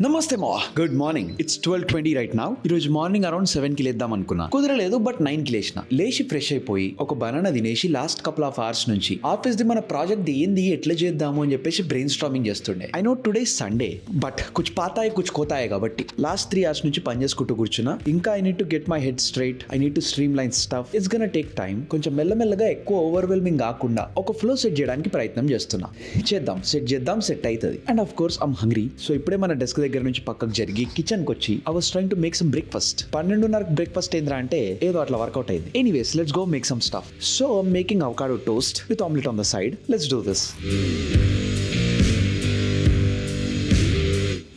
నమస్తే మా good morning. It's 12:20 right now. ఈ రోజు మార్నింగ్ అరౌండ్ 7 కి లేద్దాం అనుకున్నా, కుదరలేదు. బట్ 9 కి లేచి ఫ్రెష్ అయిపోయి ఒక బనానా తినేసి లాస్ట్ కపుల్ ఆఫ్ అవర్స్ నుంచి ఆఫీస్ ది మన ప్రాజెక్ట్ ఏంది ఎట్లా చేద్దాము అని చెప్పేసి బ్రెయిన్ స్టార్మింగ్ చేస్తుండే. I know today Sunday but కుछ पाता है कुछ खोता है కాబట్టి లాస్ట్ 3 అవర్స్ నుంచి పని చేసుకుంటూ కూర్చున్నా. ఇంకా I need to get my head straight, I need to stream line stuff. It's gonna take time. కొంచెం మెల్లమెల్లగా ఎక్కువ ఓవర్వెల్మింగ్ కాకుండా ఒక ఫ్లో సెట్ చేయడానికి ప్రయత్నం చేస్తున్నా. సెట్ చేద్దాం సెట్ అవుతుంది. And of course I'm hungry. So ఇప్పుడే మన డెస్క్ దగ్గర నుంచి పక్కకు జరిగి కిచెన్ కి వచ్చి I was trying to make some breakfast. 12:30 breakfast ఏంద్రా అంటే ఏదో అట్లా వర్కౌట్ అయింది. Anyways let's go make some stuff. So making avocado toast with omelette on the side. Let's do this.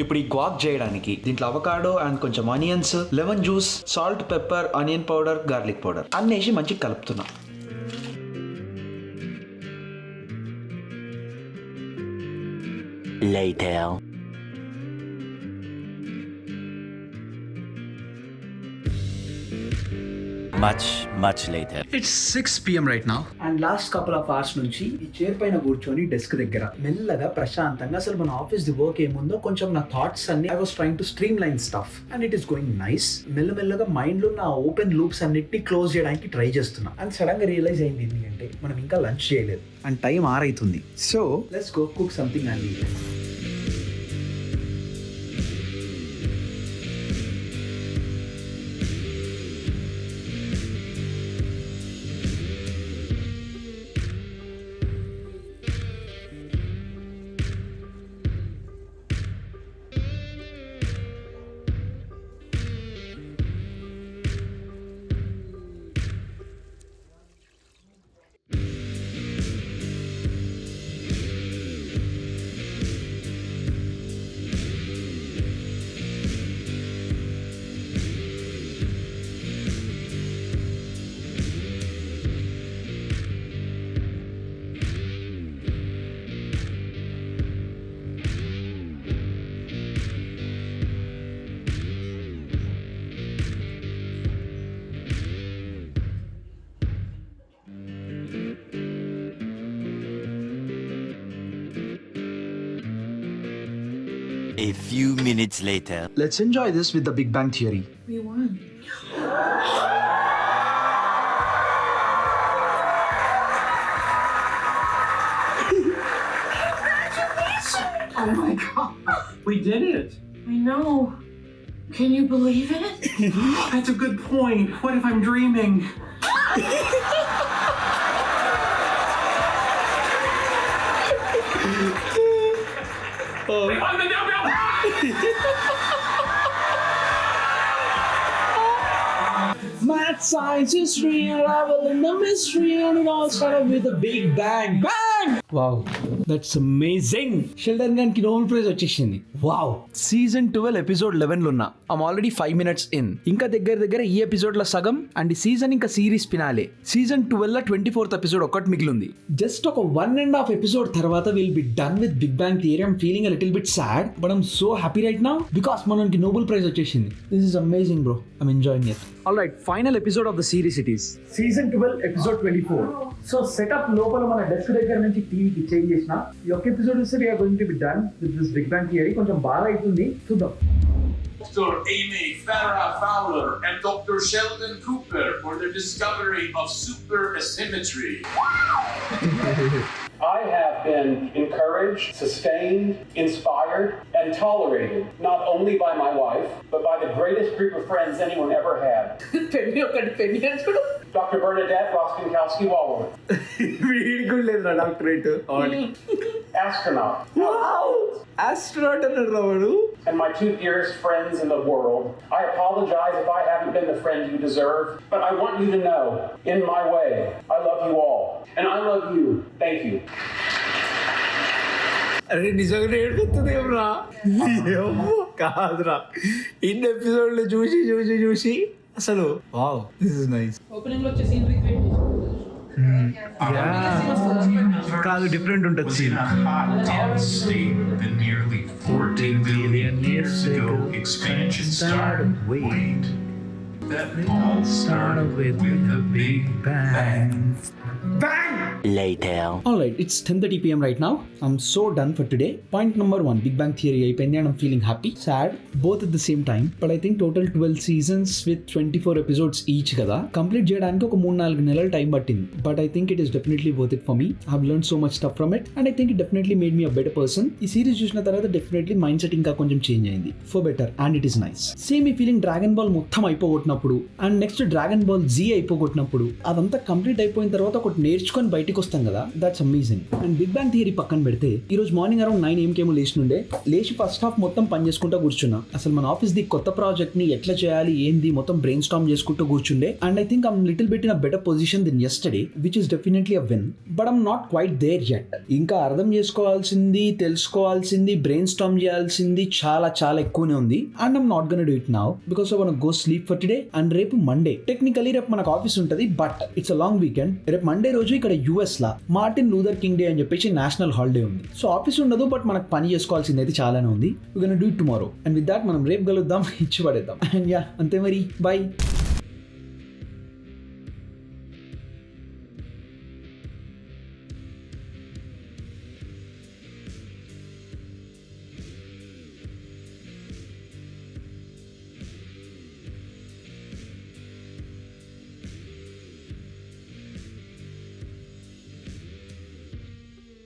ఇప్పుడు ఈ గ్వాక్ చేయడానికి దీంట్లో అవకాడో అండ్ కొంచెం onions, lemon juice, salt, pepper, onion powder, garlic powder అన్నేసి మంచిగా కలుపుతున్నా. Later. Much later. It's 6 PM right now. And last couple of hours నుంచి ఈ చైర్ పైన కూర్చొని డెస్క్ దగ్గర మెల్లగా ప్రశాంతంగా అసలు మన ఆఫీస్ ది వర్క్ ఏముందో కొంచెం నా థాట్స్ అన్ని I was trying to stream line stuff and it is going nice. మెల్లమెల్లగా మైండ్ లో నా ఓపెన్ లూప్స్ అన్నిటిని క్లోజ్ చేయడానికి ట్రై చేస్తున్నా. అండ్ సడన్ గా రియలైజ్ అయింది ఏంటంటే మనం ఇంకా లంచ్ చేయలేదు అండ్ టైం 6 అవుతుంది. So let's go cook something and eat. A few minutes later. Let's enjoy this with the Big Bang Theory. We won. Oh my god, we did it! I know. Can you believe it? That's a good point. What if I'm dreaming? I'm the devil! Math, science, history, unraveling the mystery, and it all started with a big bang. Bang! Wow, that's amazing. Sheldon Gun ki Nobel Prize వచ్చేసింది. Wow. Season 12 episode 11 లో ఉన్నా. I'm already 5 minutes in. ఇంకా దగ్గర ఈ episode లో సగం and ఈ season ఇంకా సిరీస్ ఫినాలే. సీజన్ 12 లో 24th ఎపిసోడ్ ఒకటి మిగిలింది. జస్ట్ ఒక 1.5 ఎపిసోడ్ తర్వాత will be done with Big Bang Theory. I'm feeling a little bit sad but I'm so happy right now because మనకి నోబెల్ ప్రైజ్ వచ్చేసింది. This is amazing bro. I'm enjoying it. All right, final episode of the series it is. Season 12 episode 24. So setup లోపల మన desk దగ్గర నుంచి టీవీకి change చేసిన ఈ ఒక్క ఎపిసోడ్ ఇస్తే we are going to be done with this Big Bang Theory. కొంచెం బాగా అవుతుంది, చూద్దాం. Dr. Amy Farrah Fowler and Dr. Sheldon Cooper for the discovery of super asymmetry. I have been encouraged, sustained, inspired, and tolerated not only by my wife, but by the greatest group of friends anyone ever had. Dr. Bernadette Roskinkowski-Walworth. Very good లేదురా doctorate. Astronaut. Wow! Astronaut అన్నాడు రావాడు. And my two dearest friends in the world. I apologize if I haven't been the friend you deserve, but I want you to know, in my way, I love you all. And I love you. Thank you. అరే నిజంగా ఏడుపుతుంది ఏమరా కాదురా. ఇన్ని ఎపిసోడ్లు చూసి అసలు wow, this is nice. Opening లో వచ్చే సీన్ రిక్రియేట్ కాదు, డిఫరెంట్ ఉంటుంది scene. Hot, dense state that nearly 14 billion years ago expansion started. Wait. That all started with a big bang. Bang! later. Alright, it's 10:30 p.m. right now. I'm so done for today. Point number 1, Big Bang Theory అయిపోయింది and I'm feeling happy, sad, both at the same time. But I think total 12 seasons with 24 episodes each కదా, complete చేయడానికి ఒక 3-4 నెలల time పట్టింది. But I think it is definitely worth it for me. I've learned so much stuff from it and I think it definitely made me a better person. ఈ series చూసిన తర్వాత definitely mind set ఇంకా కొంచెం change అయింది for better and it is nice. Same ఈ feeling Dragon Ball మొత్తం అయిపోగొట్టినప్పుడు and next Dragon Ball Z అయిపోగొట్టినప్పుడు అదంతా కంప్లీట్ అయిపోయిన తర్వాత ఒకటి నేర్చుకొని బయటికి వస్తాం కదా, that's amazing. And Big Bang Theory పక్కన పెడితే ఈ రోజు మార్నింగ్ అరౌండ్ 9 AM లేచి ఫస్ట్ హాఫ్ మొత్తం పని చేసుకుంటూ కూర్చున్నా. అసలు మన ఆఫీస్ ది కొత్త ప్రాజెక్ట్ ని ఎట్లా చేయాలి ఏంది మొత్తం బ్రెయిన్ స్టార్మ్ చేసుకుంటూ కూర్చుండే. And I think I'm little bit in a better position then yesterday, which is definitely a win. But I'm not quite there yet. ఇంకా అర్థం చేసుకోవాల్సింది, తెలుసుకోవాల్సింది, బ్రెయిన్ స్టార్మ్ చేయాల్సింది చాలా చాలా ఎక్కువనే ఉంది. And I'm not gonna do it now because I want go sleep for today. And రేపు మండే, టెక్నికలీ రేపు మనకు ఆఫీస్ ఉంటుంది but it's a long weekend. రేపు మండే రోజు ఇక్కడ యూఎస్ లా మార్టిన్ లూథర్ కింగ్ డే అని చెప్పేసి నేషనల్ హాలిడే ఉంది. సో ఆఫీస్ ఉండదు బట్ మనకు పని చేసుకోవాల్సింది అయితే చాలానే ఉంది. We gonna do it tomorrow. And with that మనం రేపు కలుద్దాం, ఇచ్చి పడేద్దాం. అండ్ యా, అంతే మరి, బై.